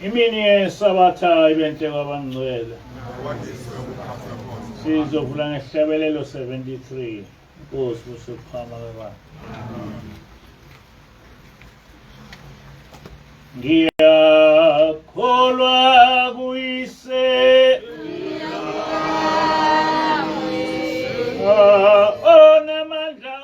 Imini yeSabatha ibente kwabangcwele. Sizovula ngehlabelelo 73. Nkosi uSuphama baba. Ngiyakholwa kuyise. Onamandla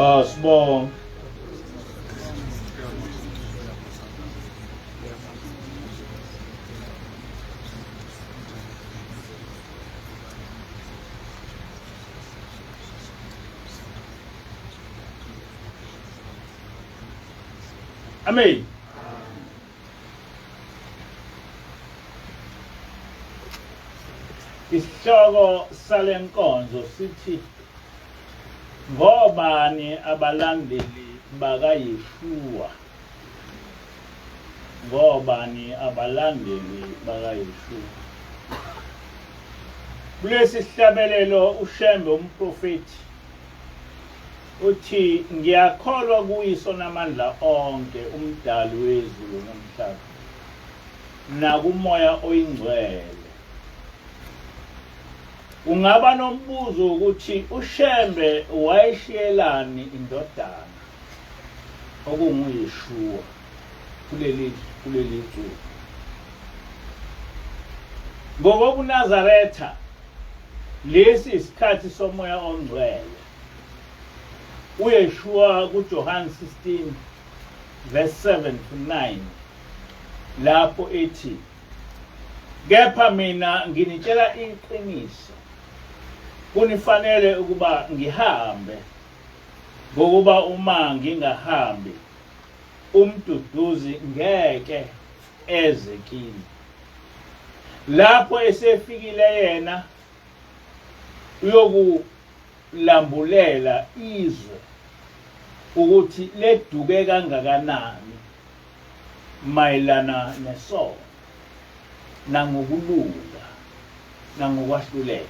Sibonge. Amen. Isihloko salenkonzo sithi ngobani abalandeli bakaYeshua. Ngobani abalandeli bakaYeshua. Kulesi sihlabelelo uShembe umprofeti uthi ngiyakholwa kuyiso namandla onke umdali wezulu nomhlaba nakumoya oyingcwele. Ungaba nombuzo ukuthi uShembe wayishiyelani indodana okunguyeshua kuleli zuku. NgokobuNazaretha lesi isikhathi somoya ongcwele. uYeshua kuJohn 16 verse 7 to 9 lapho ethi kepha mina nginitshela iqiniso kunifanele ukuba ngihambe ngokuba uma ngingahambi umduduzi ngeke eze kimi. Lapho esefikile yena uyokulambulela izwe ukuthi leduke kangakanani mayelana nesono nangokulunga nangokwahlulela.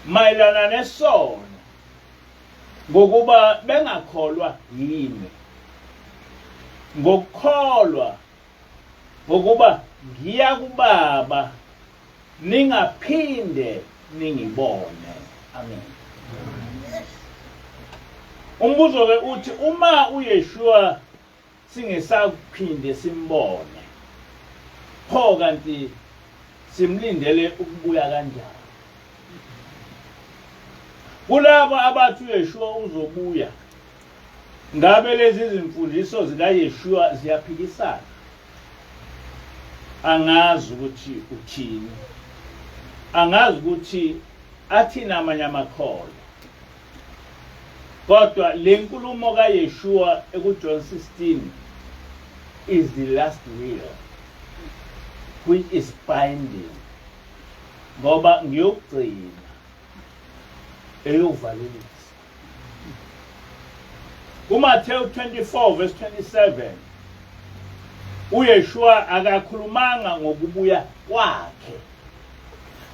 Mayelana nesono ngokuba bengakholwa yimi, ngokukholwa ngokuba ngiya kuBaba ningaphinde ningibone. Amen. Umbuzo ke uthi uma uYeshua singesaphinde simbone, pho kanti simlindele ukubuya kanjani? Kulabo abathi uYeshua uzobuya, ngabe lezi zimfundiso zikaYeshua ziyaphikisana? Angazi ukuthi uthini. Angazi ukuthi athina amanye amakholwa. Kodwa le nkulumo kaYeshua ekuJohn 16 is the last will, which is binding. Ngoba ngiyokugcina eyovalelisa. uMathewu 24 verse 27 uYeshua akakhulumanga ngokubuya kwakhe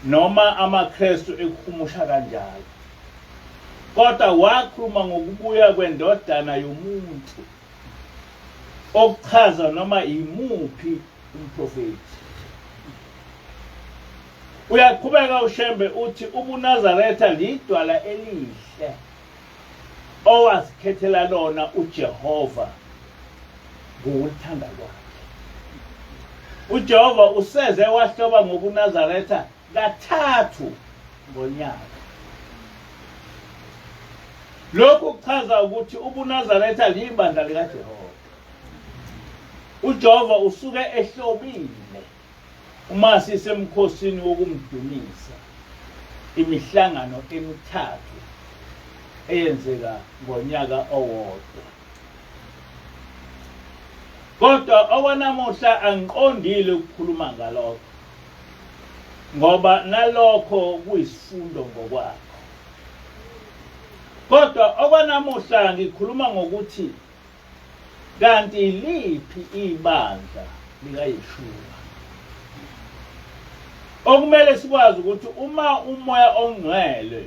noma amaKristu ekuhumusha kanjalo, kodwa wakhuluma ngokubuya kwendodana yomuntu okuchaza noma yimuphi umprofeti. Uyaqhubeka uShembe uthi ubuNazaretha lidwala elihle owazikhethela lona uJehova ngokuthanda kwakhe. uJehova useze wahloba ngobuNazaretha kathathu ngonyaka. Lokhu kuchaza ukuthi ubuNazaretha libandla likaJehova. uJehova usuke ehlobile uma sisemkhosini wokumdumisa imihlangano emithathu eyenzeka ngonyaka owodwa. Kodwa okwanamuhla angiqondile ukukhuluma ngalokho, ngoba nalokho kuyisifundo ngokwakho. Kodwa okwanamuhla ngikhuluma ngokuthi kanti liphi ibandla likaYeshua. Okumele sikwazi ukuthi uma umoya ongcwele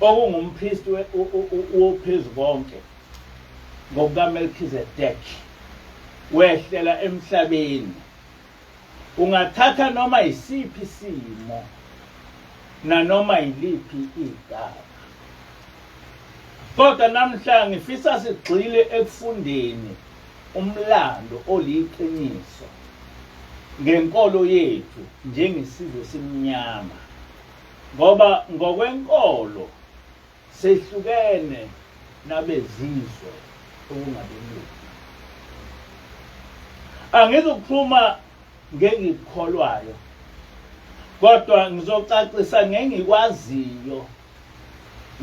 okungumpristi woPhezukonke ngokukaMelkizedeki wehlela emhlabeni, ungathatha noma isiphi isimo nanoma yiliphi igama. Kodwa namhla ngifisa sigxile ekufundeni umlando oliqiniso ngenkolo yethu njengesizwe simnyama, ngoba ngokwenkolo sehlukene nabezizwe okungabelungu. Angizukukhuluma ngengikholwayo, kodwa ngizocacisa ngengikwaziyo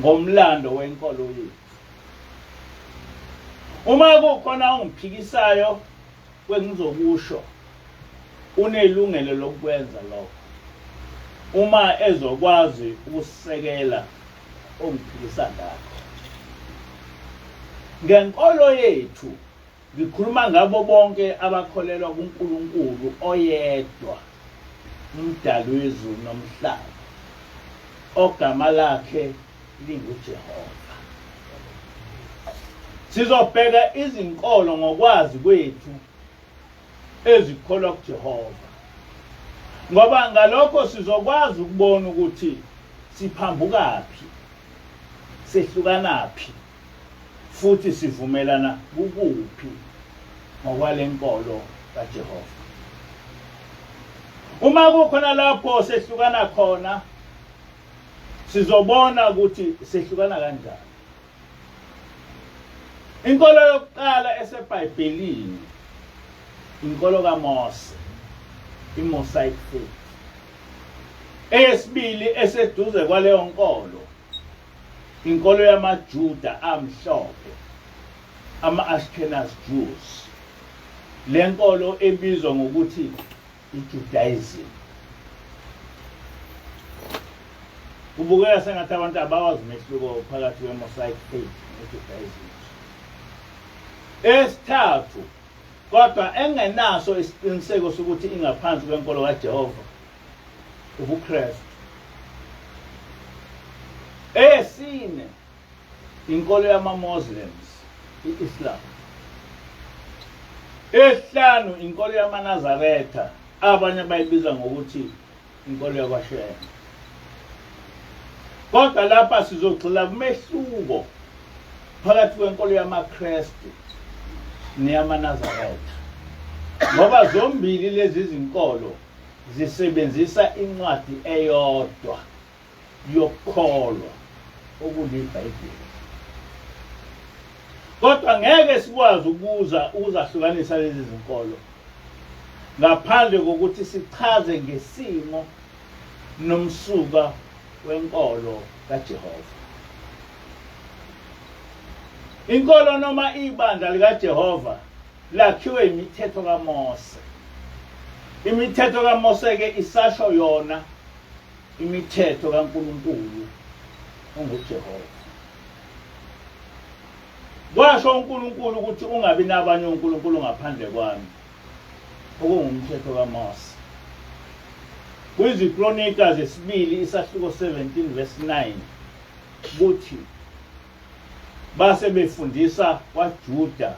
ngomlando wenkolo yethu. Uma kukhona ongiphikisayo kwengizokusho, unelungelo lokwenza lokho. Uma ezokwazi ukusekela ongiphikisa ngakho. Ngenkolo yethu ngikhuluma ngabo bonke abakholelwa kuNkulunkulu oyedwa, umdali wezulu nomhlaba, ogama lakhe linguJehova. Sizobheka izinkolo ngokwazi kwethu ezikholwa kuJehova, ngoba ngalokho sizokwazi ukubona ukuthi siphambukaphi, sehlukanaphi, futhi sivumelana kukuphi ngokwalenkolo kaJehova. Uma kukhona lapho sehlukana khona, sizobona ukuthi sehlukana kanjani. Inkolo yokuqala eseBhayibhelini inkolo kaMose, iMosaic faith. Eyesibili eseduze kwaleyo nkolo inkolo yamaJuda amhlophe, ama-Ashkenaz Jews. Le nkolo ebizwa ngokuthi iJudaism. Kubukeka sengathi abantu abawazi umehluko phakathi kweMosaic faith neJudaism. Esithathu, kodwa engenaso isiqiniseko sokuthi ingaphansi kwenkolo kaJehova, ubuKristu. Eyesine, inkolo yama-Muslims, i-Islam. Esihlanu, inkolo yamaNazaretha, abanye bayibiza ngokuthi inkolo yakwaShembe. Kodwa lapha sizogxila kumehluko phakathi kwenkolo yamaKristu neyamaNazaretha, ngoba zombili lezi zinkolo zisebenzisa incwadi eyodwa yokukholwa okuliBhayibheli. Kodwa ngeke sikwazi ukuzahlukanisa lezi zinkolo ngaphandle kokuthi sichaze ngesimo nomsuka wenkolo kaJehova. Inkolo noma ibandla likaJehova lakhiwe imithetho kaMose. Imithetho kaMose ke isasho yona imithetho kaNkulunkulu onguJehova. Washo uNkulunkulu ukuthi ungabi nabanye uNkulunkulu ngaphandle kwami, okungumthetho kaMose. KwiziKronika zesibili isahluko 17 verse 9 kuthi base befundisa kwaJuda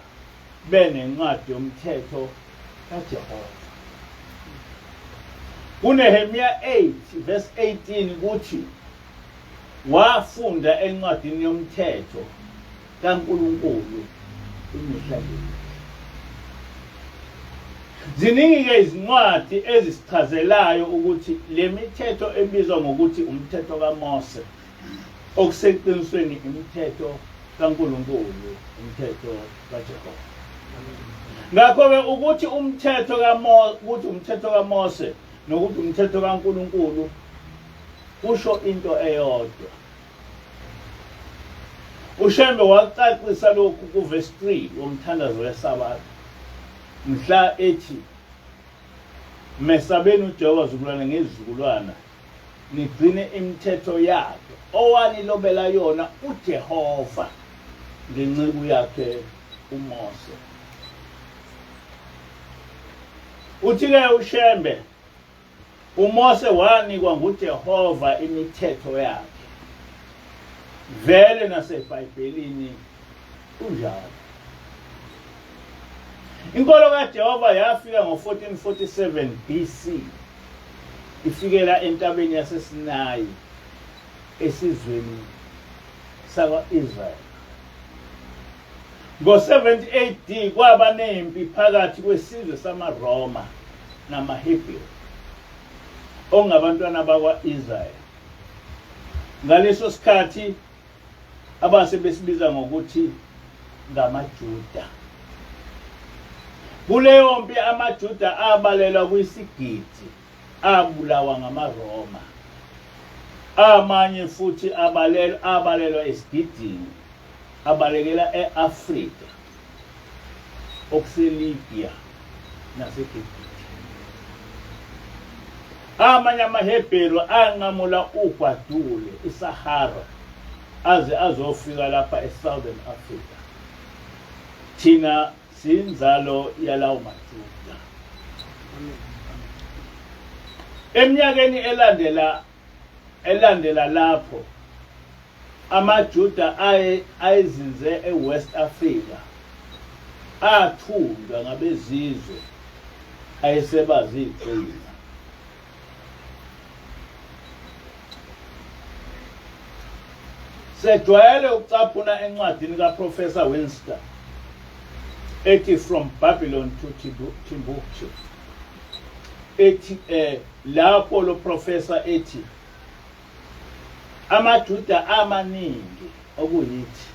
benencwadi yomthetho kaJehova. KuNehemiya 8 verse 18 kuthi wafunda encwadini yomthetho kaNkulunkulu imihla yonke. Ziningi-ke izincwadi ezisichazelayo ukuthi le mithetho ebizwa ngokuthi umthetho kaMose okuseqinisweni imithetho kaNkulunkulu, umthetho kaJehova. Ngakho-ke ukuthi umthetho kaMose nokuthi umthetho kaNkulunkulu kusho into eyodwa. uShembe wacacisa lokhu kuverse 3 womthandazo weSabatha, mhla ethi mesabeni uJehova zukulwana ngezizukulwana nigcine imithetho yakhe owanilobela yona uJehova ngenceku yakhe uMose. Uthi-ke uShembe uMose wanikwa nguJehova imithetho yakhe. Vele naseBhayibhelini kunjalo. Inkolo kaJehova yafika ngo-1447 BC. Ifikela entabeni yaseSinayi esizweni sakwa-Israyeli. Ngo-70 AD kwaba nempi phakathi kwesizwe samaRoma namaHebheru ongabantwana bakwa-Israyeli. Ngaleso sikhathi abase besibiza ngokuthi ngamaJuda. Kuleyo mpi amaJuda abalelwa kwisigidi abulawa ngamaRoma. Amanye futhi abalelwa esigidini abalekela eAfrika, okuseLibya naseGibhithe. Amanye amaHebheru anqamula ugwadule iSahara aze azofika lapha eSouthern Africa. Thina sinzalo yalawo maJuda. Eminyakeni elandela lapho amaJuda ayezinze eWest Africa athundwa ngabezizwe ayesebazi iqiniso. Sejwayele ukucaphuna encwadini kaProfessor Winster ethi From Babylon to Timbuktu. Ethi lapho lo professor ethi amaJuda amaningi okuyithi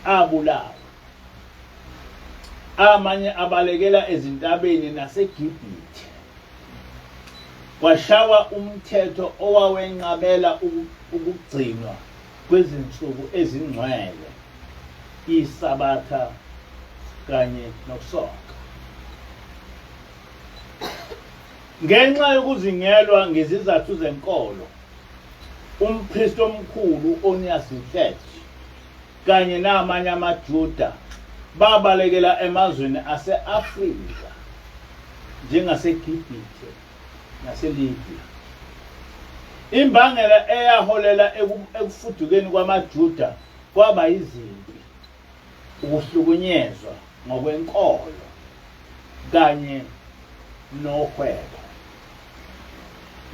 abulawa, amanye abalekela ezintabeni naseGibhithe. Kwashawa umthetho owawenqabela ukugcinwa kwezinsuku ezingcwele, iSabatha kanye nokusonka. Ngenxa yokuzingelwa ngezizathu zenkolo, umpristi omkhulu Onias Mthetho kanye namanye amaJuda babalekela emazweni ase-Afrika njengaseGibhithe naseLibya. Imbangela eyaholela ekufudukeni kwamaJuda kwaba izimpi, ukuhlukunyezwa ngokwenkolo kanye nohwebo.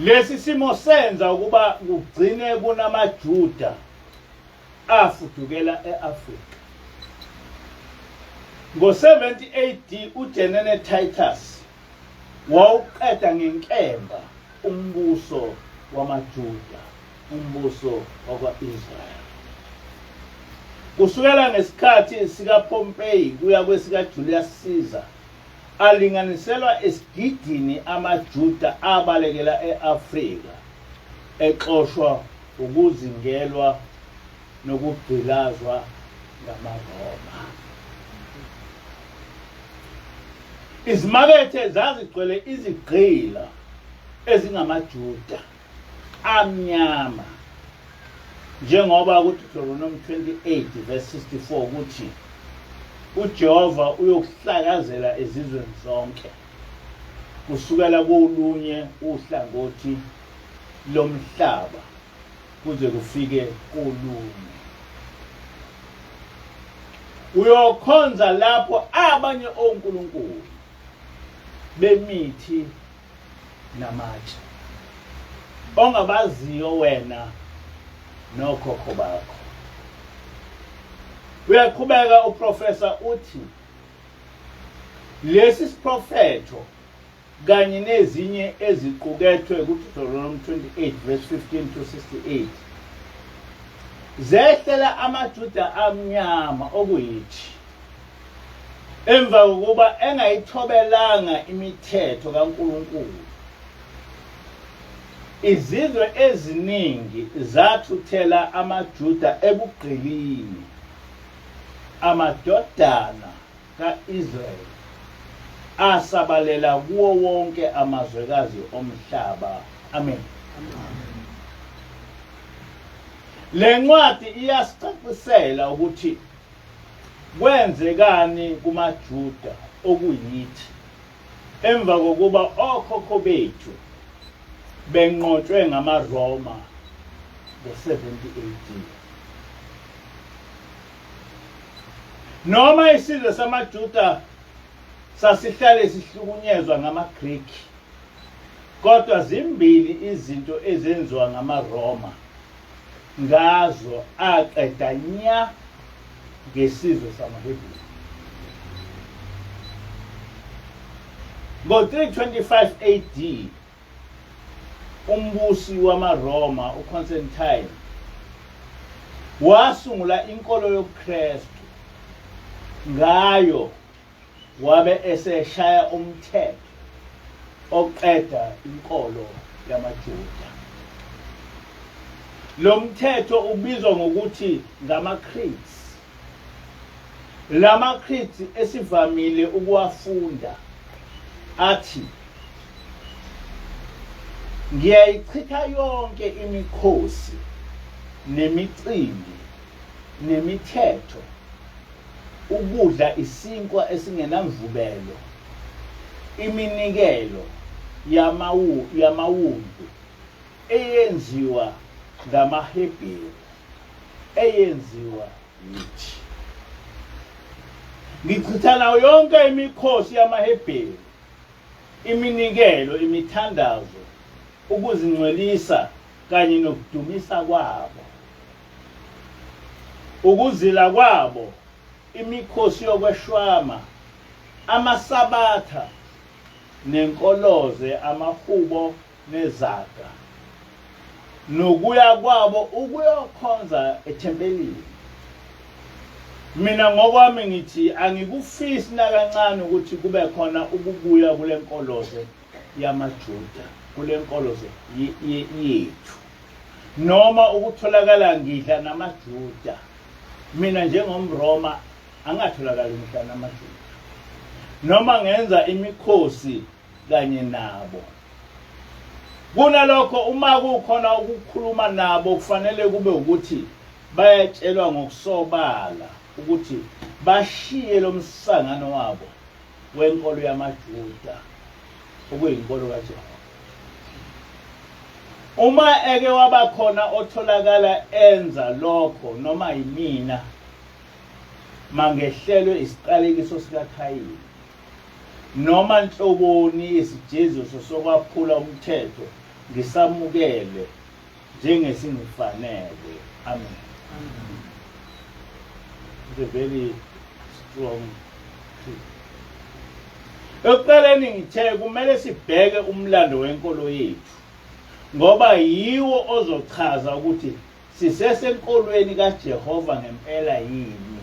Lesi simo senza ukuba kugcine kunamaJuda afudukela eAfrika. Ngo-70 AD uJenene Titus wawuqeda ngenkemba umbuso wamaJuda, umbuso wakwa-Israyeli. Kusukela ngesikhathi sikaPompey kuya kwesikaJulius Caesar alinganiselwa esigidini amaJuda abalekela eAfrika exoshwa ukuzingelwa nokugqilazwa ngamaRoma. Izimakethe zazigcwele izigqila ezingamaJuda amnyama, njengoba kuDeuteronomy 28 verse 64 ukuthi uJehova uyokuhlakazela ezizweni zonke kusukela kolunye uhlangothi lomhlaba kuze kufike kolunye. Uyokhonza lapho abanye onkulunkulu bemithi namatshe ongabaziyo wena nokhokho bakho. Uyaqhubeka uprofessor uthi lesi siprofetho kanye nezinye eziqukethwe kuDeuteronomy 28 verse 15 to 68 zehlela amaJuda amnyama okuyithi emva kokuba engayithobelanga imithetho kaNkulunkulu, izizwe eziningi zathuthela amaJuda ebugqilini. Amadodana kaIsrayeli asabalela kuwo wonke amazwekazi omhlaba. Amen. Le ncwadi iyasicacisela ukuthi kwenzekani kumaJuda okuyithi emva kokuba okhokho bethu benqotshwe ngamaRoma ngo-70 AD. Noma isizwe samaJuda sasihlale sihlukunyezwa ngamaGreki, kodwa zimbili izinto ezenziwa ngamaRoma ngazo aqeda nya ngesizwe samaHebheru. Ngo-325 AD umbusi wamaRoma uConstantine wasungula inkolo yobuKristu, ngayo wabe eseshaya umthetho oqeda inkolo yamaJuda. Lo mthetho ubizwa ngokuthi ngama-creeds. Lama creeds esivamile ukuwafunda athi ngiyayichitha yonke imikhosi nemicimbi nemithetho ukudla isinkwa esingenamvubelo, iminikelo yamawumbi eyenziwa ngamaHebheru eyenziwa yithi. Ngichitha nayo yonke imikhosi yamaHebheru, iminikelo, imithandazo, ukuzingcwelisa kanye nokudumisa kwabo, ukuzila kwabo, imikhosi yokweshwama, amasabatha nenkoloze, amahubo nezaga, nokuya kwabo ukuyokhonza ethempelini. Mina ngokwami ngithi angikufisi nakancane ukuthi kube khona ukubuya kule nkoloze yamaJuda, kule nkoloze yethu, noma ukutholakala ngidla namaJuda. Mina njengomRoma angatholakala ngidla namaJuda, noma ngenza imikhosi kanye nabo. Kunalokho uma kukhona ukukhuluma nabo kufanele kube ukuthi bayatshelwa ngokusobala ukuthi bashiye lo msangano wabo wenkolo yamaJuda okuyinkolo kaJehova. Uma eke wabakhona otholakala enza lokho noma yimina mangehlelwe isiqalekiso sikaKhayini noma nhloboni yesijeziso sokwaphula umthetho ngisamukele njengesingifanele. Amen. It's a very strong truth. Ekuqaleni ngithe kumele sibheke umlando wenkolo yethu ngoba yiwo ozochaza ukuthi sisesenkolweni kaJehova ngempela yini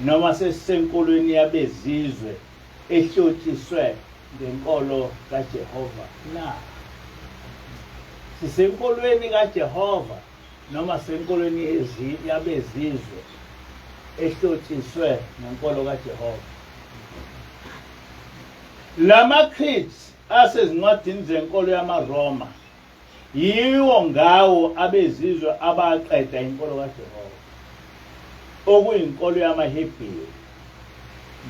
noma sesisenkolweni yabezizwe ehlotshiswe ngenkolo kaJehova na. Sisenkolweni kaJehova noma senkolweni yabezizwe ehlotshiswe ngenkolo kaJehova. Lama creeds asezincwadini zenkolo yamaRoma yiwo ngawo abezizwe abaqeda inkolo kaJehova, okuyinkolo yamaHebheru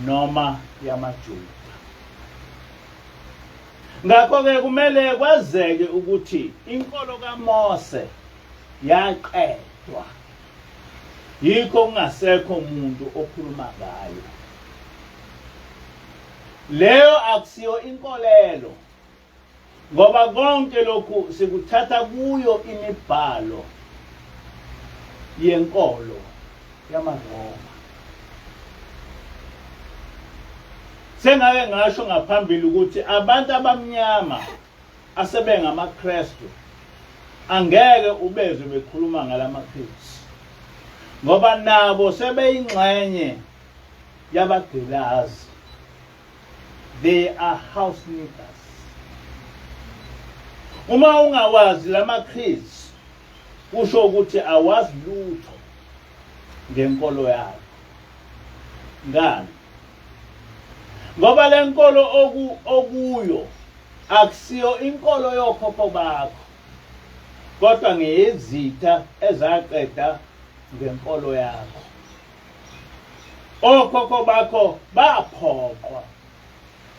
noma yamaJuda. Ngakho-ke kumele kwazeke ukuthi inkolo kaMose yaqedwa, yikho kungasekho umuntu okhuluma ngayo. Leyo akusiyo inkolelo ngoba konke lokhu sikuthatha kuyo imibhalo yenkolo yamaRoma. Sengake ngasho ngaphambili ukuthi abantu abamnyama asebengamaKristu angeke ubezwe bekhuluma ngalamaKristu ngoba nabo sebeyingxenye yabagilazi. They are house knickers. Uma ungawazi lamaKristu kusho ukuthi awazi lutho ngenkolo yakho. Ngani? Ngoba le nkolo okuyo akusiyo inkolo yokhokho bakho kodwa ngeyezitha ezaqeda ngenkolo yakho. Okhokho bakho baphoqwa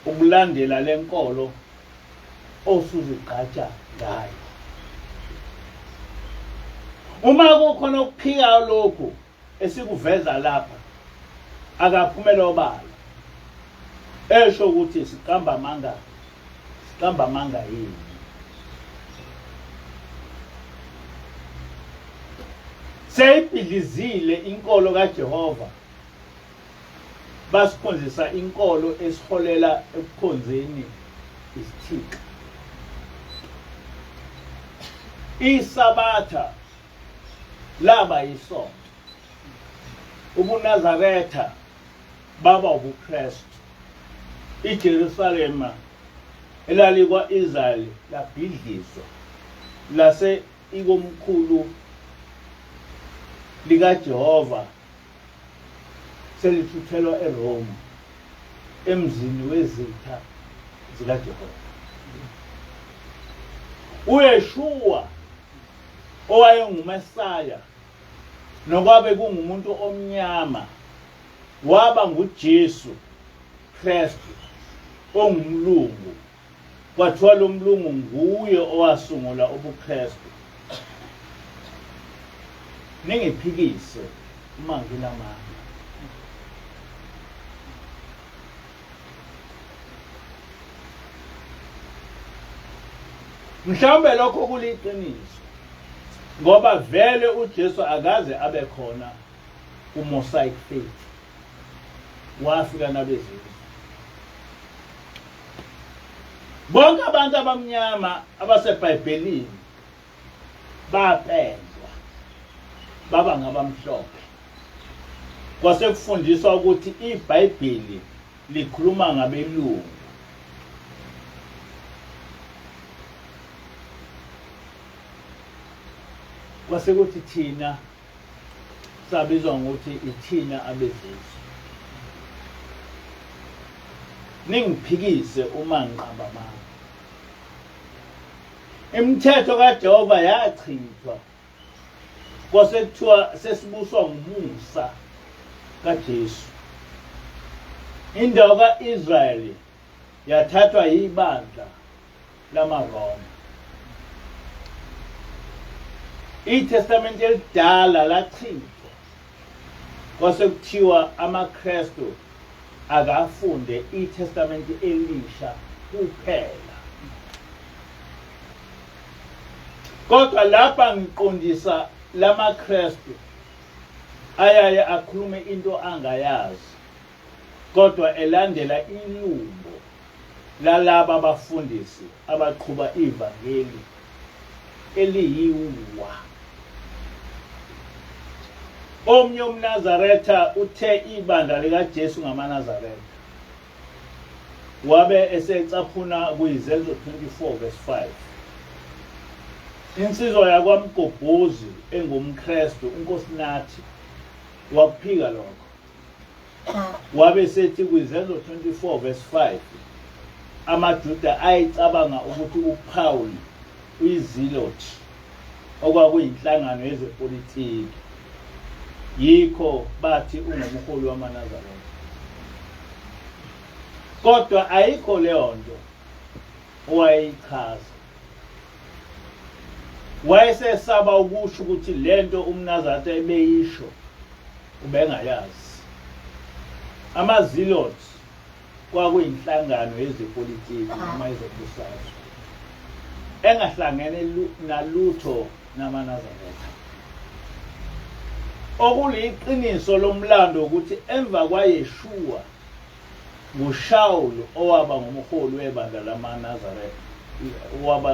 ukulandela le nkolo osuzigqaja ngayo. Uma kukhona ukuphika lokhu esikuveza lapha akaphumela obala esho ukuthi siqamba amanga yini. Seyibhidlizile inkolo kaJehova basikhonzisa inkolo esiholela ekukhonzeni isithixo. Isabatha laba yisonto. UbuNazaretha baba ubuKristu. iJerusalema elalikwa Israyeli labhidlizwa lase ikomkhulu likaJehova selithuthelwa eRoma emzini wezitha zikaJehova. uYeshua owayenguMesaya nokwabe kungumuntu omnyama waba nguJesu Kristu ongumlungu. Kwathiwa lo mlungu nguye owasungula ubuKristu. Ningiphikise uma nginamanga. Mhlawumbe lokho kuliqiniso ngoba vele uJesu akaze abe khona kuMosaic faith. Wafika nabezizwe. Bonke abantu abamnyama abaseBhayibhelini bapendwa baba ngabamhlophe. Kwase kufundiswa ukuthi iBhayibheli likhuluma ngabelungu. Kwase kuthi thina sabizwa ngokuthi ithina abezizwe. Ningiphikise uma ngiqamba amanga. Imithetho kaJehova yachithwa. Kwase kuthiwa sesibuswa ngumusa kaJesu. Indawo kaIsrayeli yathathwa yibandla lamaRoma. iTestament elidala lachithwa. Kwase kuthiwa amaKristu akafunde iTestament elisha kuphela. Kodwa lapha ngiqondisa lamaKristu ayaye akhulume into angayazi kodwa elandela inqubo lalaba abafundisi abaqhuba ivangeli eliyiwa. Omnye umNazaretha uthe ibandla likaJesu ngamaNazaretha. Wabe esecaphuna kuyizenzo 24 verse 5. Insizwa yakwaMgobhozi engumKristu uNkosinathi wakuphika lokho. Wabe sethi kuyizenzo 24 verse 5 amaJuda ayicabanga ukuthi uPaul uyizilothi okwakuyinhlangano yezepolitiki. Yikho bathi ungumholi wamaNazaretha. Kodwa ayikho leyo nto owayeyichaza. Wayesesaba ukusho ukuthi lento umNazaretha ebeyisho ubengayazi. AmaZilothi kwakuyinhlangano yezepolitiki noma yezombusazwe engahlangene nalutho namaNazaretha. Okuliqiniso lomlando ukuthi emva kwaYeshua nguShawulu owaba ngumholi webandla lamaNazaretha. Waba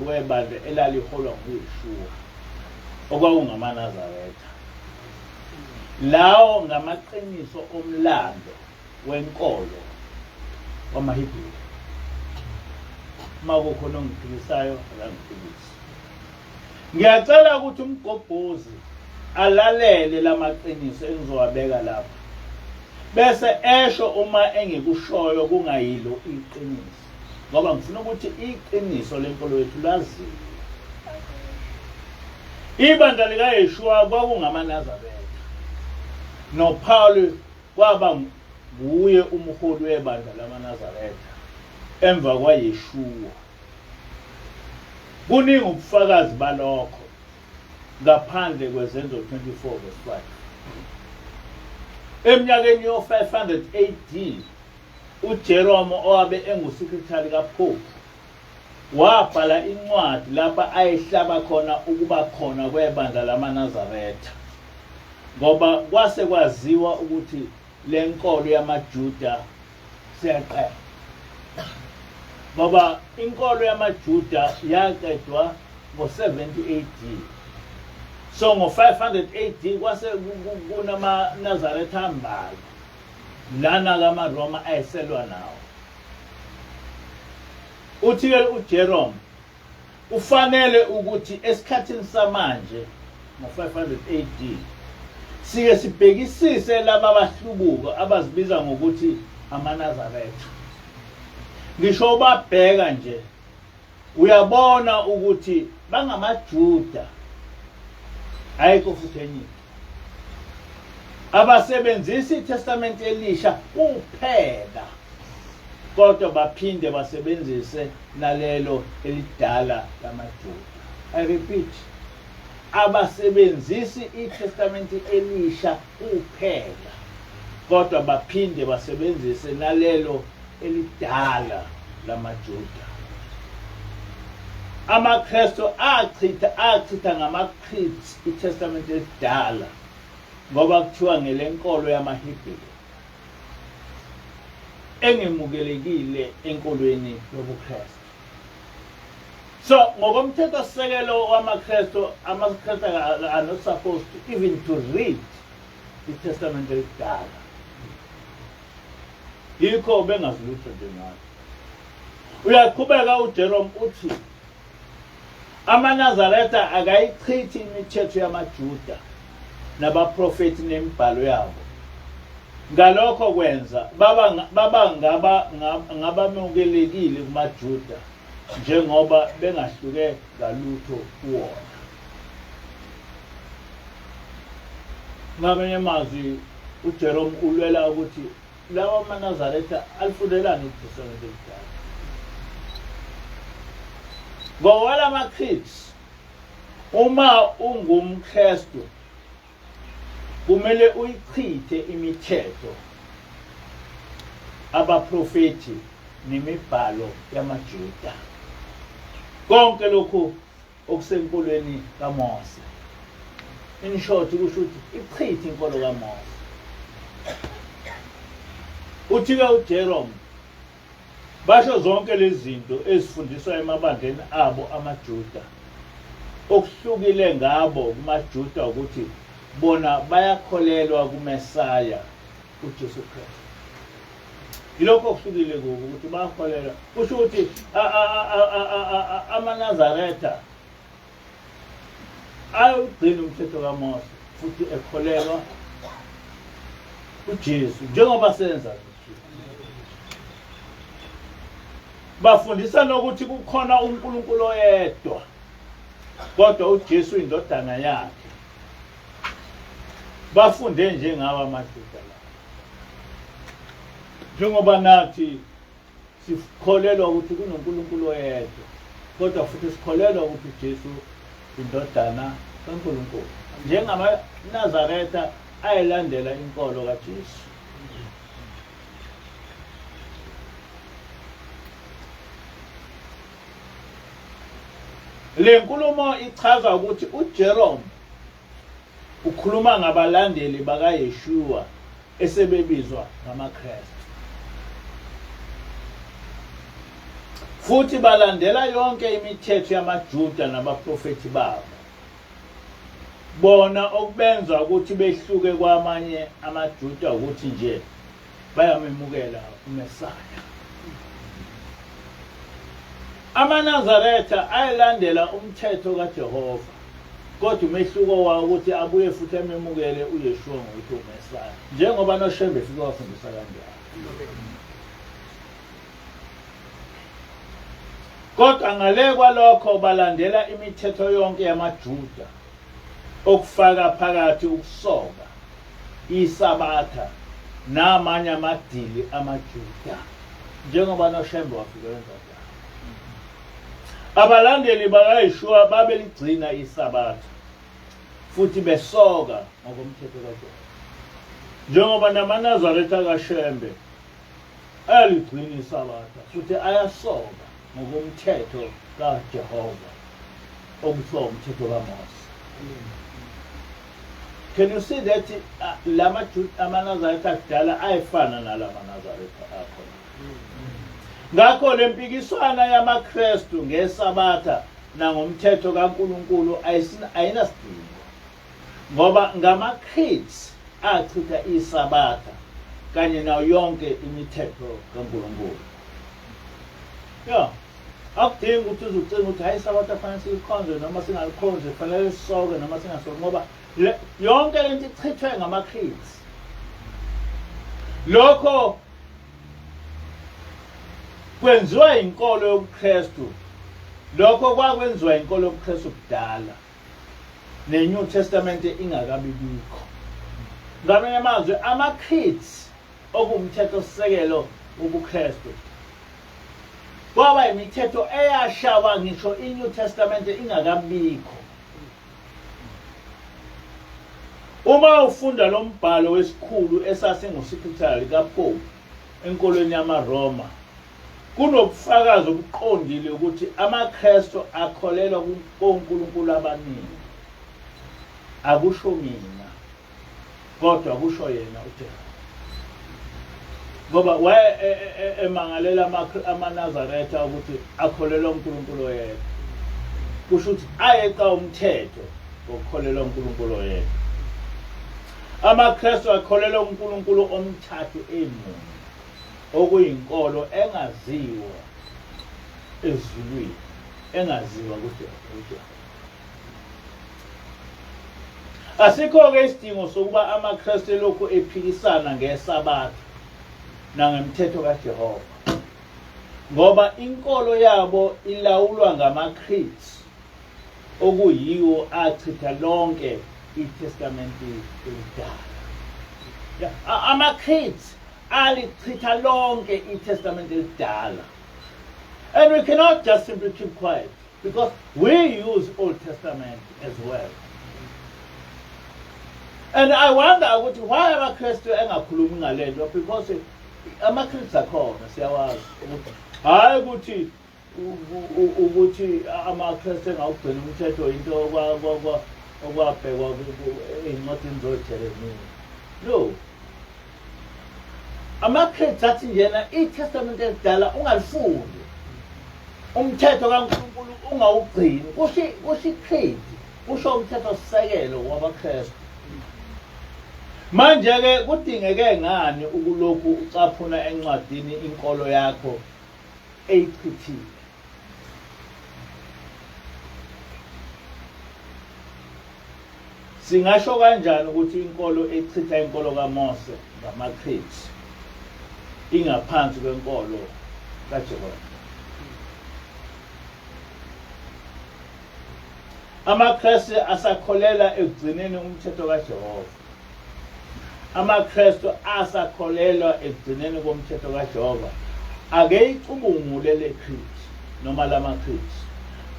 webandla elaliholwa nguYeshua okwakungamaNazaretha. Lawo ngamaqiniso omlando wenkolo wamaHebheru. Makukhona ongiphikisayo akangiphikisi. Ngiyacela ukuthi uMgobhozi alalele lamaqiniso engizowabeka lapha. Bese esho uma engikushoyo kungayilo iqiniso. Ngoba ngifuna ukuthi iqiniso lenkolo yethu laziwe. Ibandla likaYeshua kwakungamaNazaretha. NoPaul kwaba nguye umholi webandla lamaNazaretha emva kwaYeshua. Kuningi ubufakazi balokho ngaphandle kwezenzo 24 verse 5. Eminyakeni yo-500 AD uJerome owabe engusekretari kaPope wabhala incwadi lapha ayehlaba khona ukuba khona kwebandla lamaNazaretha. Ngoba kwase kwaziwa ukuthi lenkolo yamaJuda siyaqeda. Ngoba inkolo yamaJuda yaqedwa ngo-70 AD. So ngo-500 AD kwase kunama-Nazaretha ambalwa lana kamaRoma ayeselwa nawo. Uthi-ke uJerome ufanele ukuthi esikhathini samanje ngo-500 AD sike sibhekisise laba bahlubuko abazibiza ngokuthi amaNazaretha. Ngisho ubabheka nje uyabona ukuthi bangamaJuda ayikho futhi enye abasebenzisa iTestament elisha kuphela, kodwa baphinde basebenzise nalelo elidala lamaJuda. I repeat, abasebenzisi iTestament elisha kuphela, kodwa baphinde basebenzise nalelo elidala lamaJuda. AmaKristu achitha ngamaCrete iTestament elidala ngoba kuthiwa ngelenkolo yamaHebheru engemukelekile enkolweni yobuKristu. So ngokomthetho sisekelo wamaKristu, amaKristu are not supposed to even to read iTestament elidala. Yikho bengazilutho nje ngayo. Uyaqhubeka uJerome uthi amaNazaretha akayichithi imithetho yamaJuda nabaprofeti nemibhalo yabo. Ngalokho kwenza ngabamukelekile kumaJuda njengoba bengahluke ngalutho kuwona. Ngamanye amazwi uJerome ulwela ukuthi lawa amaNazaretha alifundelani iTestament elidala. Ngokwala amaCrete, uma ungumKristu kumele uyichithe imithetho, abaprofeti nemibhalo yamaJuda. Konke lokhu okusenkolweni kaMose. In short, kusho ukuthi ichithe inkolo kaMose. Uthi-ke uJerome basho zonke lezi zinto ezifundiswa emabandleni abo amaJuda. Okuhlukile ngabo kumaJuda ukuthi bona bayakholelwa kuMesaya uJesu Kristu. Yilokho okuhlukile kubo ukuthi bayakholelwa. Kusho ukuthi amaNazaretha ayugcina umthetho kaMose futhi ekholelwa uJesu njengoba senza. Bafundisa nokuthi kukhona uNkulunkulu oyedwa, kodwa uJesu indodana yakhe. Bafunde njengawa amaJuda la. Njengoba nathi sikholelwa ukuthi kunoNkulunkulu oyedwa, kodwa futhi sikholelwa ukuthi uJesu indodana kaNkulunkulu. NjengamaNazaretha ayelandela inkolo kaJesu. Le nkulumo ichaza ukuthi uJerome ukhuluma ngabalandeli bakaYeshua esebebizwa ngamaKristu. Futhi balandela yonke imithetho yamaJuda nabaprofeti babo. Bona okubenza ukuthi behluke kwamanye amaJuda ukuthi nje bayamemukela uMesaya. AmaNazaretha ayelandela umthetho kaJehova, kodwa umehluko wawo ukuthi abuye futhi amemukele uYeshua ngokuthi uMesaya, njengoba noShembe efike wafundisa kanjalo. Kodwa ngale kwalokho balandela imithetho yonke yamaJuda, okufaka phakathi ukusoka, iSabatha namanye amadili amaJuda, njengoba noShembe wafike wenza. Abalandeli bakaYeshua babeligcina iSabatha futhi besoka ngokomthetho kaJehova. Njengoba namaNazaretha kaShembe ayaligcina iSabatha futhi ayasoka ngokomthetho kaJehova okuthiwa umthetho kaMose. Can you see that amaNazaretha akudala ayefana nalamaNazaretha akhona? Ngakho lempikiswana yamaKristu ngeSabatha nangomthetho kaNkulunkulu ayinasidingo. ngoba ngama-creeds achitha isabatha kanye nayo yonke imithetho kaNkulunkulu. Ya, akudingi ukuthi uzucinga ukuthi hayi isabatha fanele silikhonze noma singalikhonze, fanele sisoke noma singasoki, ngoba yonke lento ichithwe ngama-creeds. Lokho kwenziwa inkolo yobuKristu. Lokho kwakwenziwa inkolo yobuKristu kudala, ne-New Testament ingakabi bikho. Ngamanye amazwi, ama-creeds okumthetho sisekelo wobuKristu kwaba imithetho eyashawa ngisho i-New Testament ingakabikho. Uma ufunda lo mbhalo wesikhulu esasingu-secretary kaPope enkolweni yamaRoma, kunobufakazi obuqondile ukuthi amaKristu akholelwa kuNkulunkulu abaningi. Akusho mina, kodwa kusho yena uJehova. Ngoba emangalela amaNazaretha ukuthi akholelwa uNkulunkulu oyedwa. Kusho ukuthi ayeqa umthetho wokukholelwa uNkulunkulu oyedwa. AmaKristu akholelwa uNkulunkulu omthathu emunye, okuyinkolo engaziwa ezulwini, engaziwa kuJehova. Asikho-ke isidingo sokuba amaKristu elokhu ephikisana ngesabatha nangemthetho kaJehova, ngoba inkolo yabo ilawulwa ngama-creeds okuyiwo achitha lonke iTestamenti elidala. Ama-creeds alichitha lonke iTestamenti elidala. And we cannot just simply keep quiet, because we use Old Testament as well. And I wonder ukuthi why amaKristu engakhulumi ngalento, because ama-creeds akhona siyawazi ukuthi hayi ukuthi amaKristu engawugcina umthetho into okwabhekwa ey'ncwadini zoJeremiya. No. Ama-creeds athi njena iTestament elidala ungalifundi, umthetho kaNkulunkulu ungawugcini. Kusho i-creed, kusho umthetho sisekelo wabaKristu. Manje-ke kudingeke ngani ukulokhu ucaphuna encwadini inkolo yakho eyichithile? Singasho kanjani ukuthi inkolo echitha inkolo kaMose ngama-creeds ingaphansi kwenkolo kaJehova? AmaKristu asakholela ekugcineni umthetho kaJehova. AmaKristu asakholelwa ekugcineni komthetho kaJehova. Ake icubungule le creeds noma lama-creeds,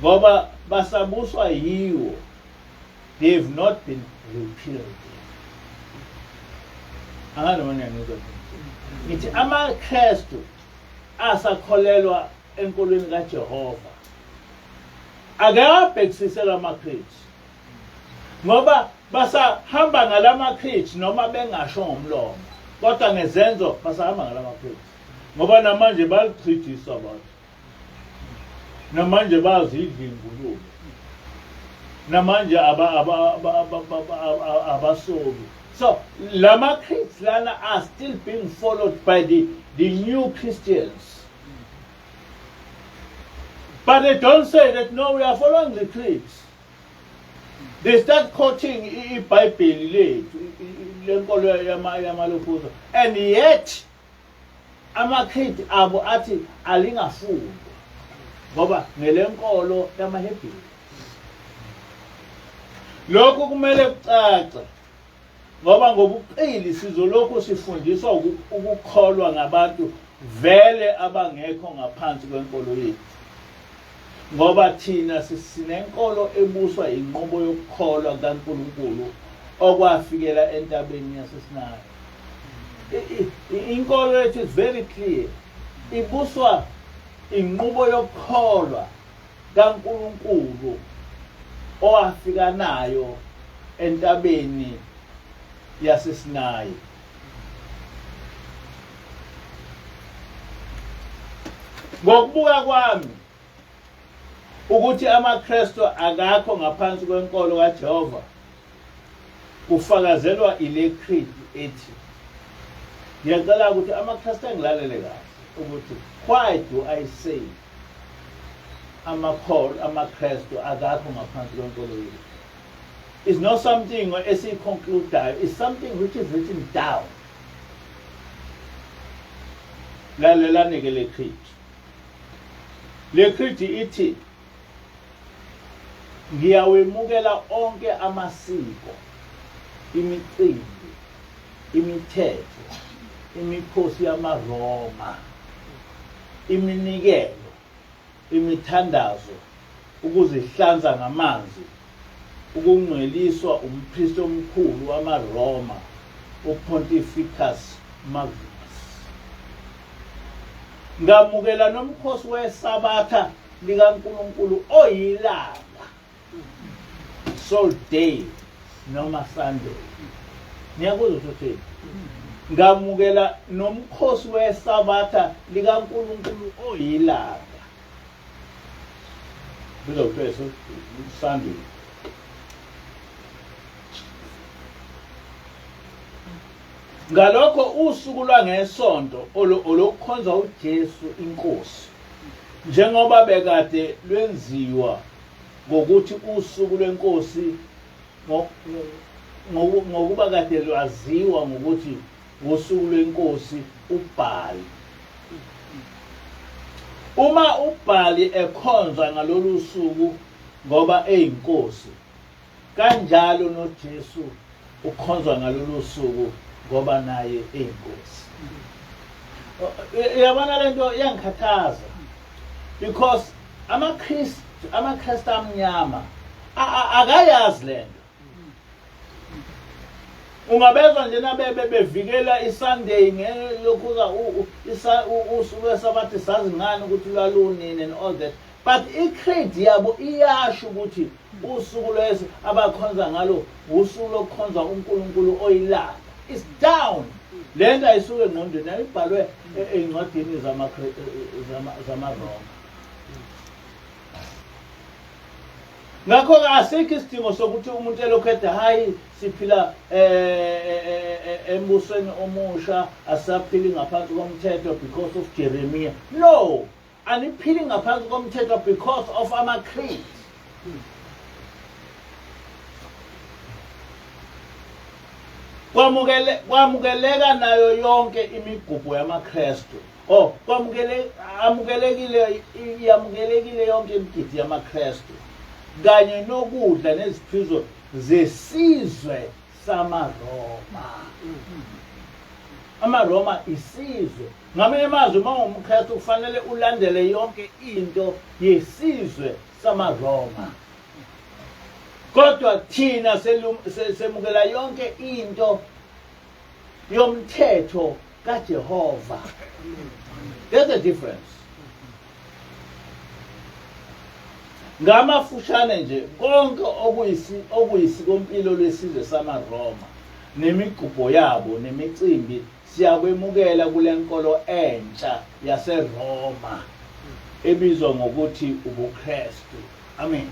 ngoba basabuswa yiwo. They've not been repealed. Anganoma ngithi amaKristu asakholelwa enkolweni kaJehova akabhekisisela ama-creeds, ngoba basahamba ngalama-creeds noma bengasho ngomlomo, kodwa ngezenzo basahamba ngalama-creeds, ngoba namanje balichithisa abantu, namanje bazidla ingulube, namanje abasobi. So lama-creeds lana are still being followed by the new Christians. But they don't say that, no, we are following the creeds. They start quoting iBhayibheli lenkolo yamalokhuzo, and yet ama-creed abo athi alingafundwa ngoba ngelenkolo yamaHebheru. Lokhu kumele kucace, ngoba ngobuqili sizolokhu sifundiswa ukukholwa ngabantu vele abangekho ngaphansi kwenkolo yethu, ngoba thina sinenkolo ebuswa inqubo yokukholwa kaNkulunkulu okwafikela entabeni yaseSinayi. Inkolo yethu is very clear, ibuswa inqubo yokukholwa kaNkulunkulu owafika nayo entabeni yaseSinayi. Ngokubuka kwami ukuthi amaKristu akakho ngaphansi kwenkolo kaJehova kufakazelwa ile creed ethi ngiyacela ukuthi amaKristu angilalele kahle ukuthi why do I say amaKristu akakho ngaphansi kwenkolo yethu? It's not something esiconcludayo, it's something which is written down. Lalelani ke le creed. Le creed ithi ngiyawemukela onke amasiko, imicimbi, imithetho, imikhosi yamaRoma, iminikelo, imithandazo, ukuzihlanza ngamanzi, ukungcweliswa umpristi omkhulu wamaRoma, uPontificus Magnus. Ngamukela nomkhosi wesabatha likaNkulunkulu oyilanga, Sol Day noma Sunday. Niyakuzwa ukuthi ngamukela nomkhosi wesabatha likaNkulunkulu oyilanga. Bizokuthiwa Sunday. Ngalokho usuku lwangesonto olokukhonza uJesu inkosi, njengoba bekade lwenziwa ngokuthi usuku lwenkosi ngokuba kade lwaziwa ngokuthi usuku lwenkosi uBhali. Uma uBhali ekhonza ngalolu suku ngoba eyinkosi, kanjalo noJesu ukhonzwa ngalolu suku ngoba naye eyinkosi. Yabona lento iyangikhathaza because amaKristu amnyama akayazi lento. Ungabezwa nje nabebe bevikela iSunday ngeyokuza usuku lwesabatha sazi ngani ukuthi lwalunini and all that, but icreed yabo iyasho ukuthi usuku lwese abakhonza ngalo usuku lokukhonza uNkulunkulu oyilanga. It's down. Lento ayisuke engqondweni, ayibhalwe ezincwadini zamaRoma. Ngakho asikho isidingo sokuthi umuntu elokhetha hayi siphila embusweni omusha, asaphili ngaphansi komthetho because of Jeremiah. No, aniphili ngaphansi komthetho because of amaCreed. Kwamukeleka nayo yonke imigubho yamaKristu. Yamukelekile yonke imigidi yamaKristu, kanye nokudla neziphizo zesizwe samaRoma. AmaRoma isizwe. Ngamanye amazwi uma ungumKristu kufanele ulandele yonke into yesizwe samaRoma. Kodwa thina semukela yonke into yomthetho kaJehova. There's a difference. Ngamafushane nje konke okuyisikompilo lwesizwe samaRoma nemigubho yabo nemicimbi siyakwemukela kule nkolo entsha yaseRoma ebizwa ngokuthi ubuKristu. Amen.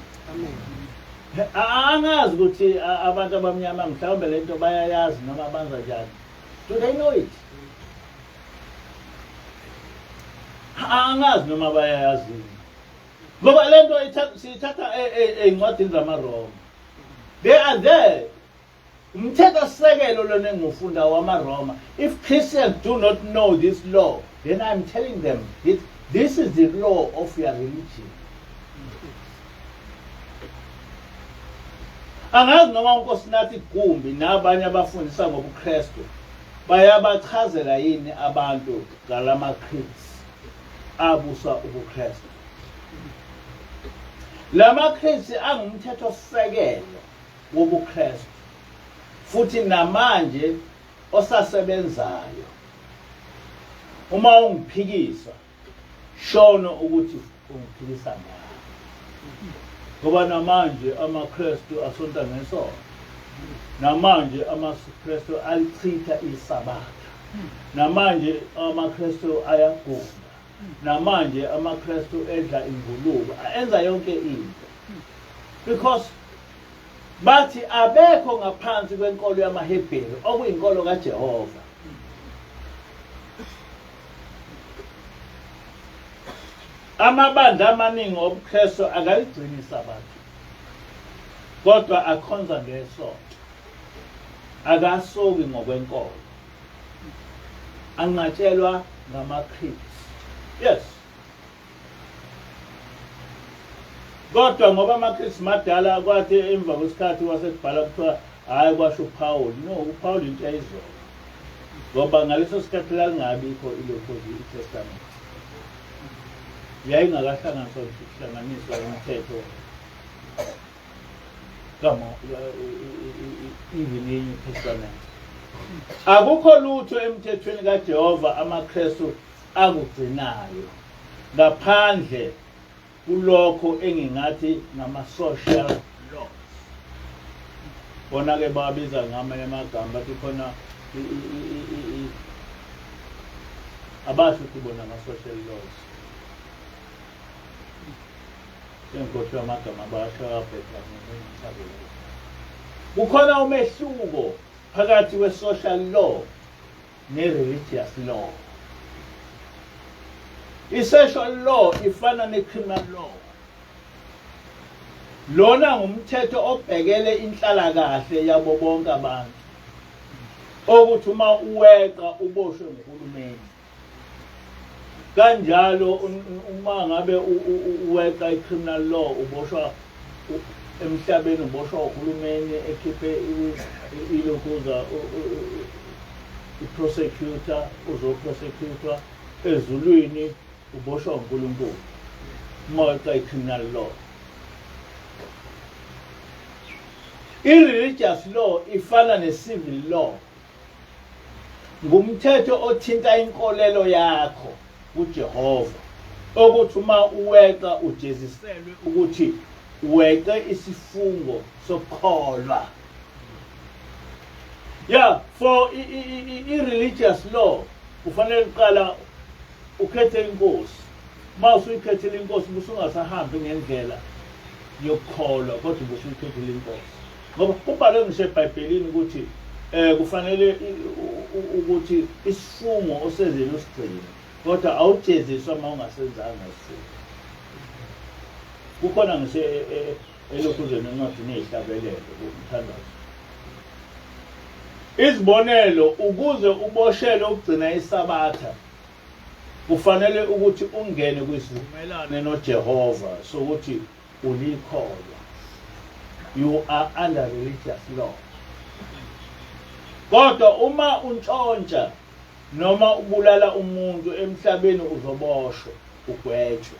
Angazi ukuthi abantu abamnyama mhlawumbe lento bayayazi noma banza njani. Do they know it? Angazi noma bayayazi. Ngoba lento siyithatha ezincwadini zamaRoma. They are there. Umthetho sekelo lona engufunda wamaRoma. If Christians do not know this law, then I'm telling them this is the law of your religion. Angazi noma uNkosi nathi Gumbi nabanye abafundisa ngobuKristu bayabachazela yini abantu ngalamaCreeds abusa ubuKristu. LamaCreeds angumthetho sekelo wobuKristu futhi namanje osasebenzayo. Uma ungiphikisa shono ukuthi ungiphikisa ngani. Ngoba namanje amaKristu asonta ngesono. Namanje amaKristu alichitha isabatha. Namanje amaKristu ayagunda. Namanje amaKristu edla ingulube. Enza yonke into. Because bathi abekho ngaphansi kwenkolo yamaHebheru okuyinkolo kaJehova. Amabandla amaningi obuKristu akaligcini isabatha, kodwa akhonza ngesonto, akasoki ngokwenkolo, anqatshelwa ngamaChristu. Yes. Kodwa ngoba amaChristu madala kwathi emva kwesikhathi wasekubhala kuthiwa hayi kwasho uPaul. No, uPaul into ayizona. Ngoba ngaleso sikhathi lalingabikho ilokho iTestament. Yayingakahlanganiswa umthetho kama even in New Testament. Akukho lutho emthethweni kaJehova amaKristu akugcinayo ngaphandle kulokho engingathi ngama-social laws. Bona ke babiza ngamanye amagama bathi khona abasho ukuthi bona ama-social laws. Ngikhohlwa amagama abasho abhetha ngomhlabeni. Kukhona umehluko phakathi we-social law ne-religious law. I-social law ifana ne-criminal law. Lona ngumthetho obhekele inhlalakahle yabo bonke abantu. Okuthi uma uweqa uboshwe nguhulumeni. Kanjalo uma ngabe uweqa i-criminal law uboshwa emhlabeni uboshwa uhulumeni ekhiphe ilokuza i-prosecutor uzoprosecutor ezulwini uboshwa uNkulunkulu uma weqa i-criminal law. I-religious law ifana ne-civil law. Ngumthetho othinta inkolelo yakho kuJehova. Okuthi uma uweqa ujeziselwe ukuthi weqe isifungo sokukholwa. Yeah, for i-religious law kufanele uqala ukhethe inkosi. Uma usuyikhethile inkosi usungasahambi ngendlela yokukholwa kodwa usuyikhethile inkosi. Ngoba kubhalwe ngisho eBhayibhelini ukuthi kufanele ukuthi isifungo osenzile usigcine kodwa awujeziswa uma ungasenzanga isifungo. Kukhona ngisho elokhuzeni encwadini ezihlabelelo kumthandazo. Izibonelo ukuze uboshelwe ukugcina isabatha kufanele ukuthi ungene kwisivumelane noJehova sokuthi ulikholwa. You are under religious law. Kodwa uma untshontsha noma ubulala umuntu emhlabeni uzoboshwa ugwetshwe.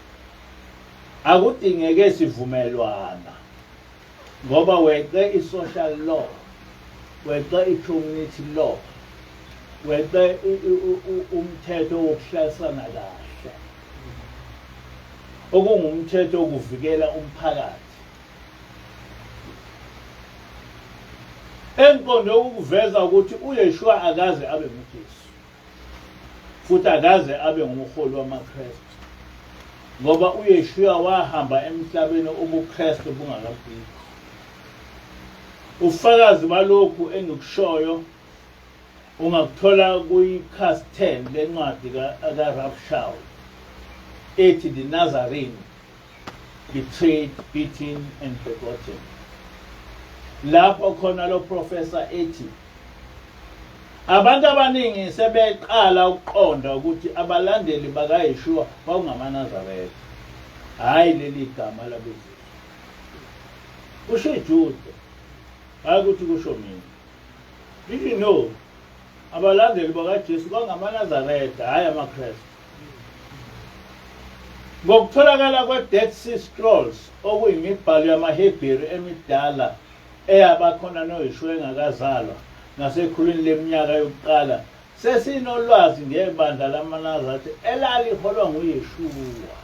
Akudingeke sivumelwana ngoba weqe i-social law, weqe i-community law, weqe umthetho wokuhlalisana kahle okungumthetho wokuvikela umphakathi. Enkonde ukuveza ukuthi uYeshua akaze abe nguJesu futhi akaze abe ngumholi wamaKristu ngoba uYeshua wahamba emhlabeni ubuKristu bungakafiki. Ufakazi balokhu engikushoyo ungakuthola kuyikhasi 10 lencwadi kaRalph Shaw ethi the Nazarene betrayed, beaten and forgotten. Lapho khona lo professor ethi abantu abaningi sebeqala ukuqonda ukuthi abalandeli bakaYeshua bangamaNazaretha hayi leli gama labezizwe. Kusho iJuda hayi ukuthi kusho mina. Did you know abalandeli bakaJesu bangamaNazaretha hayi amaKristu? Ngokutholakala kwe-Dead Sea Scrolls okuyimibhalo yamaHebheru emidala eyabakhona noYeshua engakazalwa ngasekhulwini leminyaka yokuqala sesinolwazi ngebandla lamaNazaretha elaliholwa nguYeshua.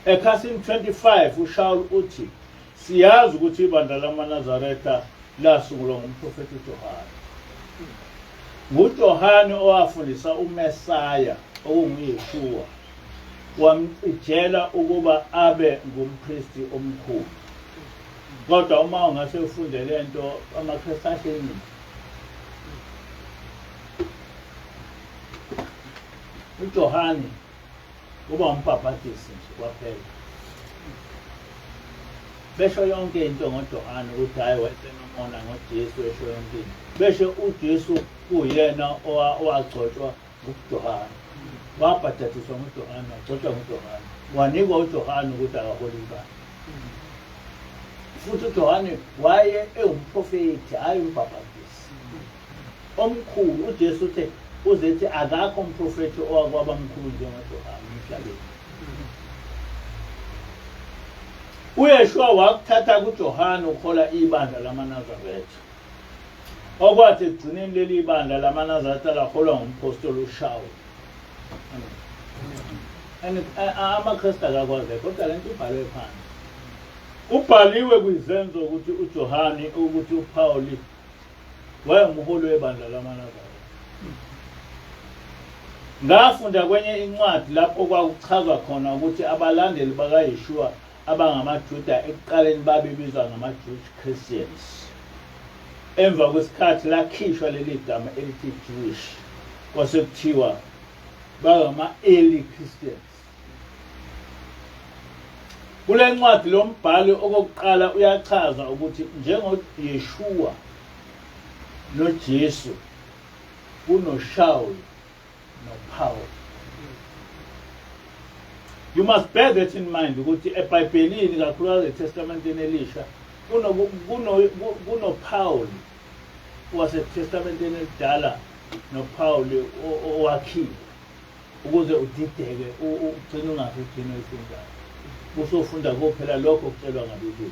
Ekhasini 25 uShaul uthi siyazi ukuthi ibandla lamaNazaretha lasungulwa ngumprofeti uJohane. nguJohane owafundisa uMesaya okunguYeshua wamcijela ukuba abe ngumpristi omkhulu. kodwa uma ungase ufunde lento amaKristu ahlelile uJohane uba umbhabhatisi nje kwaphela besho yonke into ngoJohane ukuthi hayi wayesenomona ngoJesu esho yonke into besho uJesu kuyena owagcotshwa nguJohane wabhaphathizwa nguJohane wagcotshwa nguJohane wanikwa uJohane ukuthi akahole ibandla futhi uJohane waye ewumprofethi hayi umbhabhatisi omkhulu uJesu uthe uzethi akakho umprofethi owakwaba mkhulu njengoJohane emhlabeni uYeshua wakuthatha kuJohane ukhola ibandla lamaNazaretha okwathi egcineni leli ibandla lamaNazaretha laholwa ngumpostoli uShawuli amaKristu akakwazi kodwa lento ibhalwe phansi ubhaliwe kwizenzo ukuthi uJohane ukuthi uPawuli wayengumholi webandla lamaNazaretha ngafunda kwenye incwadi lapho kwakuchazwa khona ukuthi abalandeli bakaYeshua abangamaJuda ekuqaleni babizwa ngama-Jewish Christians emva kwesikhathi lakhishwa leli gama elithi Jewish kwasekuthiwa bangama-early Christians kule ncwadi lo mbhali okokuqala uyachaza ukuthi njengoYeshua noJesu kunoShawuli noPaul. You must bear that in mind ukuthi eBhayibhelini kakhulukazi eTestamenteni Elisha kunoPaul waseTestamenteni Elidala noPaul owakhiwe ukuze udideke ugcine ungafundini oyifundayo usofunda kuphela lokho okutshelwa ngaBhayibheli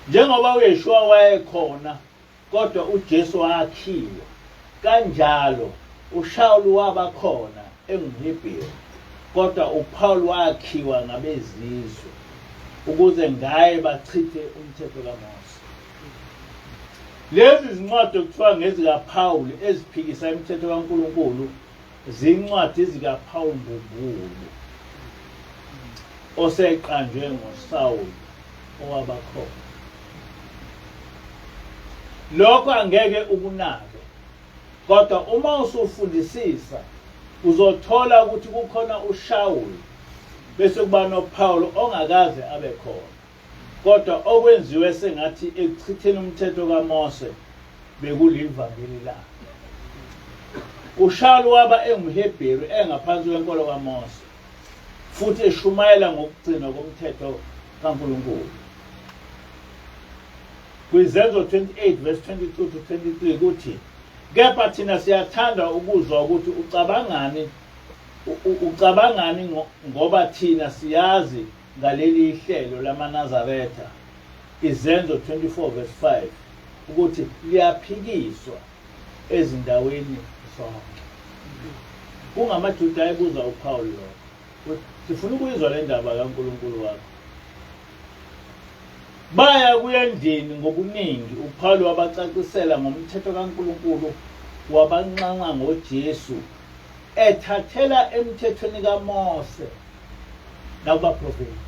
njengoba uYeshua wayekhona kodwa uJesu wakhiwa kanjalo uShawuli waba khona engumHebheru kodwa uPaul wakhiwa ngabezizwe ukuze ngaye bachithe umthetho kaMose lezi zincwadi okuthiwa ngezikaPaul eziphikisa imithetho kaNkulunkulu zincwadi zikaPaul mbumbulu oseqanjwe ngoSawuli owaba khona lokho angeke ukunake kodwa uma usufundisisa uzothola ukuthi kukhona uShawuli bese kuba noPaul ongakaze abe khona kodwa okwenziwe sengathi ekuchitheni umthetho kaMose bekulivangeli lakhe uShawuli waba engumHebheru engaphansi kwenkolo kaMose futhi eshumayela ngokugcina komthetho kaNkulunkulu kwizenzo 28 verse 22 to 23 kuthi kepha thina siyathanda ukuzwa ukuthi ucabangani ngoba thina siyazi ngaleli hlelo lamaNazaretha izenzo 24 verse 5 ukuthi liyaphikiswa ezindaweni zonke kungamaJuda ayebuza uPaul lo sifuna ukuyizwa le ndaba kaNkulunkulu wakho baya kuyendini ngobuningi uPaul wabacacisela ngomthetho kaNkulunkulu wabanxanxa ngoJesu ethathela emthethweni kaMose nakubaprofeti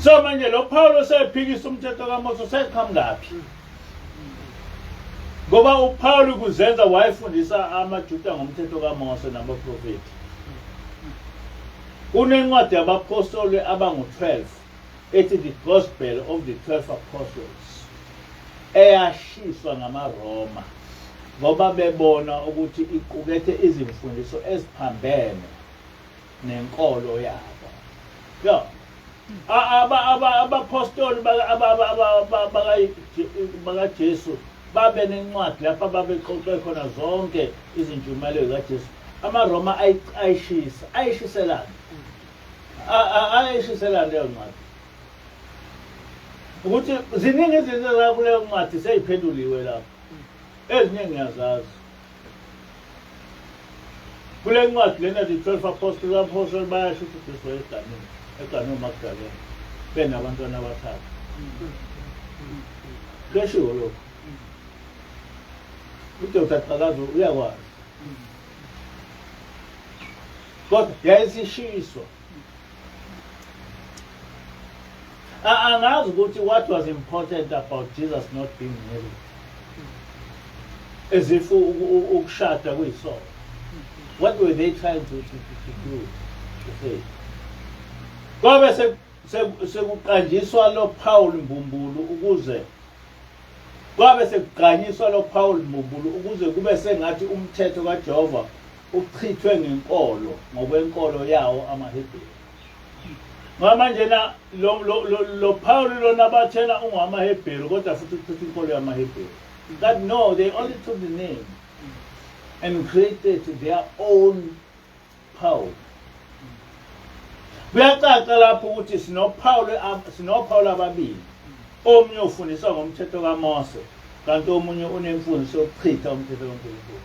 so manje lo Paul usephikisa umthetho kaMose useqhamukaphi ngoba uPaul kuzenza wayefundisa amaJuda ngomthetho kaMose nabaprofeti kunencwadi yabapostoli abangu-12 ethi the gospel of the 12 apostles eyashiswa ngamaRoma ngoba bebona ukuthi iqukethe izimfundiso eziphambene nenkolo yabo yo abapostoli bakaJesu babe nencwadi lapha babexoxe khona zonke izintshumayelo zikaJesu amaRoma ayishiselana leyo ncwadi ukuthi ziningi izinto zakuleyo ncwadi seyiphenduliwe lapho ezinye ngiyazazi kule ncwadi lena the 12 apostles bayasho ukuthi Jesu wayeganwe uMagdalene benabantwana abathathu keshiwo lokho uDr. Qakazo uyakwazi kodwa yayisishiswa Angazi ukuthi what was important about Jesus not being married. As if ukushada kuyisono. What were they trying to do? To say? Kwabe sekuqanjiswa lo Paul Mbumbulu ukuze kwabe sekuqanyiswa lo Paul Mbumbulu ukuze kube sengathi umthetho kaJehova uchithwe ngenkolo ngokwenkolo yawo amaHebheru. Manje na lo Paul lona bathena ungamaHebheru kodwa futhi uchitha inkolo yamaHebheru. That no, they only took the name and created their own Paul. Kuyacaca lapho ukuthi sinoPaul ababili. Omunye ufundisa ngomthetho kaMose, kanti omunye unemfundiso yokuchitha umthetho kaNkulunkulu.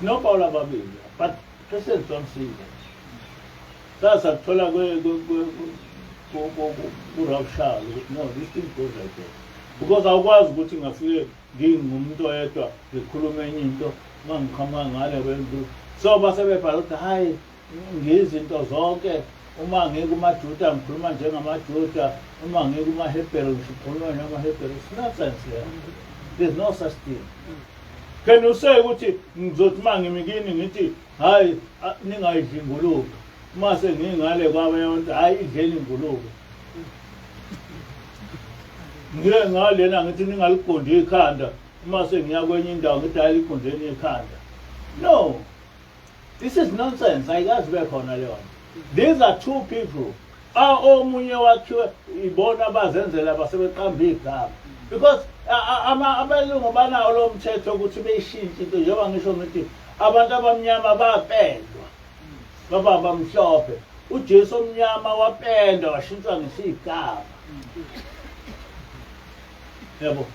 SinoPaul ababili, but Christians don't see that. Sasa kuthola kuRabshal, no, this thing goes like that. Because awukwazi ukuthi ngafike ngingumuntu oyedwa ngikhuluma enye into mangikhamba ngale kwentu. So basebebhala ukuthi hayi ngezinto zonke uma ngeke umaJuda ngikhuluma njengamaJuda uma ngeke umaHebheru ngikhuluma njengamaHebheru. It's nonsense there. There's no such thing. Can you say ukuthi ngizothi mangimikini ngithi hayi ningayidli ingulube uma sengingale kwabeyonto hayi idleni ingulube. Ngike ngalena ngithi ningaliqondi ikhanda uma sengiya kwenye indawo ngithi hayi liqondeni ikhanda. No. This is nonsense. Ayikazi bekhona leyo. These are two people. Omunye wakhiwe ibona abazenzela basebeqamba igama. Because abelungu banawo lo mthetho ukuthi beyishintshe into njengoba ngisho ngithi abantu abamnyama bapendwa. Baba bamhlophe. uJesu omnyama wapenda washintshwa ngesigaba. Yabo.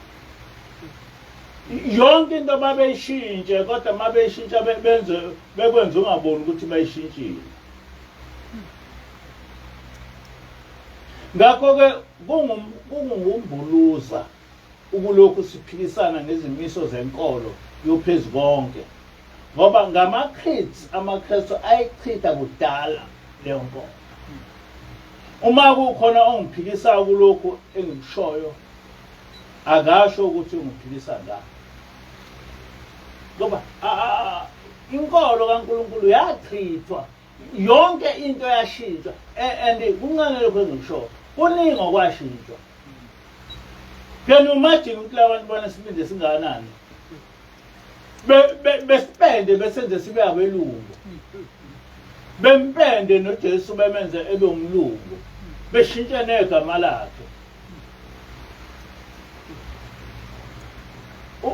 Yonke into babeyishintshe kodwa mabeyishintsha bekwenza ungaboni ukuthi bayishintshile. Ngakho ke kungumbuluza ukulokhu siphikisana ngezimiso zenkolo yophezkonke. Ngoba amaKristu ayichitha kudala leyo nkolo. Uma kukhona ongiphikisa kulokhu engikushoyo akasho ukuthi ungiphikisa ngakho. Ngoba inkolo kaNkulunkulu yachithwa yonke into yashintshwa and kunqanele kwengisho kuningi okwashintshwa. Can you imagine ukuthi labantu bona sibinde singanani bespende besenze sibe abelungu bempende noJesu bemenze ebe umlungu beshintshe negama lakhe.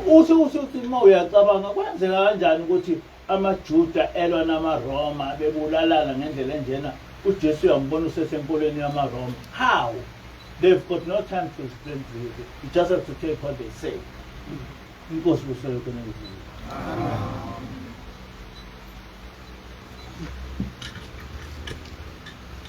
Uthi uma uyacabanga kwenzeka kanjani ukuthi amaJuda elwa namaRoma bebulalana ngendlela enjena uJesu uyambona usesenkolweni yamaRoma? How? They've got no time to explain to you. You just have to take what they say. Inkosi busele kuNingizimu.